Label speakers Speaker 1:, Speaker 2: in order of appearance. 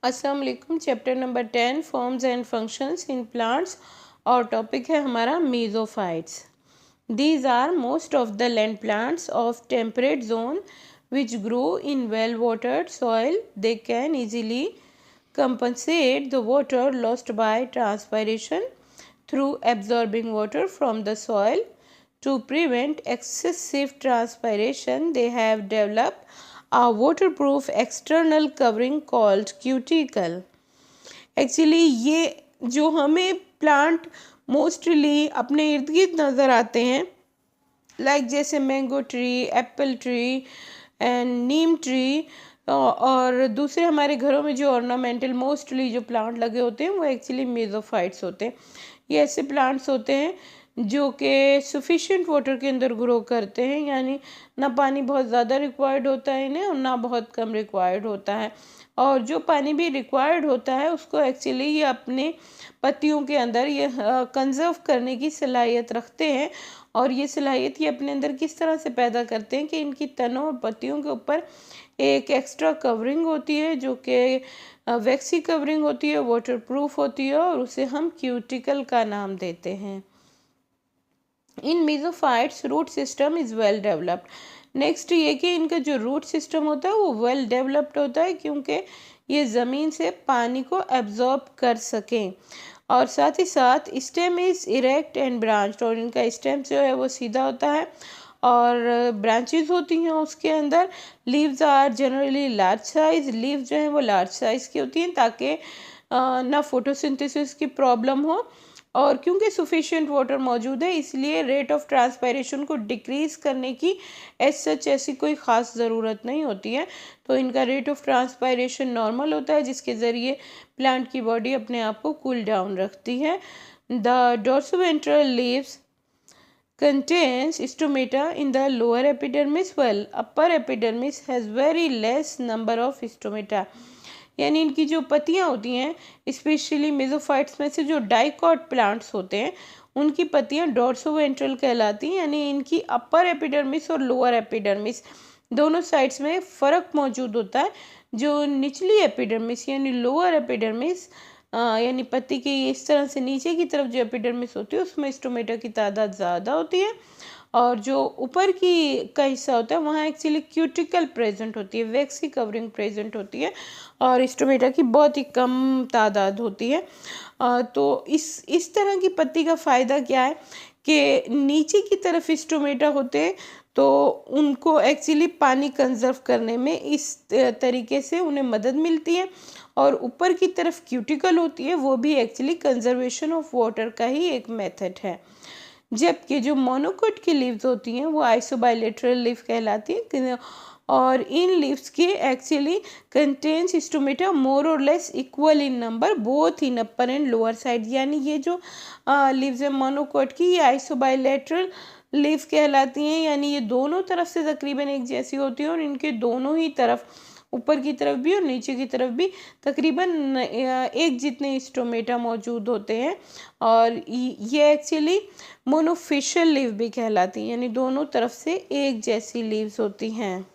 Speaker 1: अस्सलाम वालेकुम। Chapter number 10 forms and functions in plants और टॉपिक है हमारा mesophytes. These are most of the land plants of temperate zone which grow in well watered soil. They can easily compensate the water lost by transpiration through absorbing water from the soil. To prevent excessive transpiration, they have developed a waterproof external covering called cuticle. Actually ये जो हमें plant mostly अपने इर्द गिर्द नज़र आते हैं, like जैसे mango tree, Apple tree and Neem tree, और दूसरे हमारे घरों में जो ऑर्नामेंटल मोस्टली जो प्लांट लगे होते हैं वो एक्चुअली मेसोफाइट्स होते हैं। ये ऐसे प्लांट्स होते हैं जो कि सफिशिएंट वाटर के अंदर ग्रो करते हैं, यानी ना पानी बहुत ज़्यादा रिक्वायर्ड होता है इन्हें और ना बहुत कम रिक्वायर्ड होता है। और जो पानी भी रिक्वायर्ड होता है उसको एक्चुअली ये अपने पत्तियों के अंदर ये कंजर्व करने की सलाहियत रखते हैं। और ये सलाहियत ये अपने अंदर किस तरह से पैदा करते हैं कि इनकी तनों और पत्तियों के ऊपर एक एक्स्ट्रा कवरिंग होती है जो कि वैक्सी कवरिंग होती है, वाटरप्रूफ होती है, और उसे हम क्यूटिकल का नाम देते हैं। In mesophytes root system is well developed. Next ये कि इनका जो रूट सिस्टम होता है वो वेल डेवलप्ड होता है क्योंकि ये ज़मीन से पानी को एब्जॉर्ब कर सकें। और साथ ही साथ stem is erect and branched, और इनका स्टेम जो है वो सीधा होता है और ब्रांचेस होती हैं उसके अंदर। Leaves are generally large size, leaves जो हैं वो लार्ज साइज़ की होती हैं ताकि ना फोटोसिंथेसिस की प्रॉब्लम हो, और क्योंकि सफिशिएंट वाटर मौजूद है इसलिए रेट ऑफ ट्रांसपायरेशन को डिक्रीज़ करने की ऐसी कोई ख़ास ज़रूरत नहीं होती है। तो इनका रेट ऑफ ट्रांसपायरेशन नॉर्मल होता है जिसके ज़रिए प्लांट की बॉडी अपने आप को कूल डाउन रखती है। The dorsiventral leaves contains stomata in the lower epidermis, while upper epidermis has very less number of stomata. यानी इनकी जो पत्तियाँ होती हैं, स्पेशली मेसोफाइट्स में से जो डाइकॉट प्लांट्स होते हैं उनकी पत्तियाँ डोर्सोवेंट्रल कहलाती हैं, यानी इनकी अपर एपिडर्मिस और लोअर एपिडर्मिस दोनों साइड्स में फ़र्क मौजूद होता है। जो निचली एपिडर्मिस यानी लोअर एपिडर्मिस यानी पत्ती की इस तरह से नीचे की तरफ जो एपिडर्मिस होती है उसमें स्टोमेटा की तादाद ज़्यादा होती है, और जो ऊपर की का हिस्सा होता है वहाँ एक्चुअली क्यूटिकल प्रेजेंट होती है, वैक्सी कवरिंग प्रेजेंट होती है, और स्टोमेटा की बहुत ही कम तादाद होती है। तो इस तरह की पत्ती का फ़ायदा क्या है कि नीचे की तरफ स्टोमेटा होते हैं तो उनको एक्चुअली पानी कंजर्व करने में इस तरीके से उन्हें मदद मिलती है, और ऊपर की तरफ क्यूटिकल होती है वो भी एक्चुअली कंजर्वेशन ऑफ वाटर का ही एक मेथड है। जबकि जो मोनोकोट की लीव्स होती हैं वो आइसोबाइलेटरल लीफ कहलाती है, और इन लीव्स के एक्चुअली कंटेन्स स्टोमेटा मोर और less equal in number both in upper and lower side. यानी ये जो लीव्स है मोनोकोट की ये आइसोबाइलेटरल लीफ कहलाती हैं, यानी ये दोनों तरफ से तकरीबन एक जैसी होती है, और इनके दोनों ही तरफ ऊपर की तरफ भी और नीचे की तरफ भी तकरीबन एक जितने स्टोमेटा मौजूद होते हैं, और ये एक्चुअली मोनोफिशियल लीव भी कहलाती हैं, यानी दोनों तरफ से एक जैसी लीव्स होती हैं।